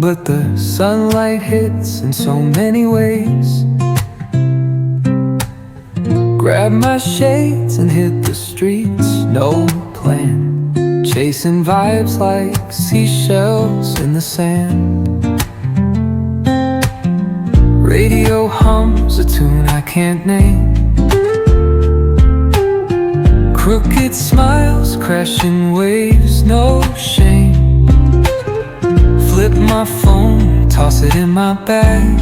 but the sunlight hits in so many ways. Grab my shades and hit the streets, no plan, chasing vibes like seashells in the sand. Radio hums a tune I can't name. Crooked smiles, crashing waves, no shame. Flip my phone, toss it in my bag.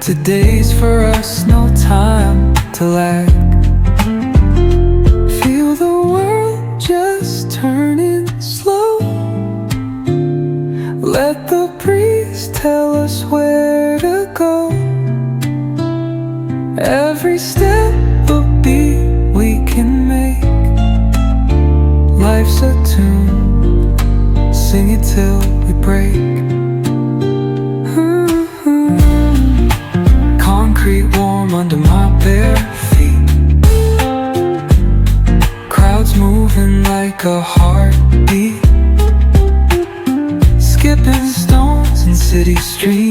Today's for us, no time to lag. Feel the world just turning slow. Let the breeze tell us where to go. Every step a beat we can make. Life's a tune, sing it till we break. Concrete warm under my bare feet. Crowds moving like a heartbeat. Skipping stones in city streets.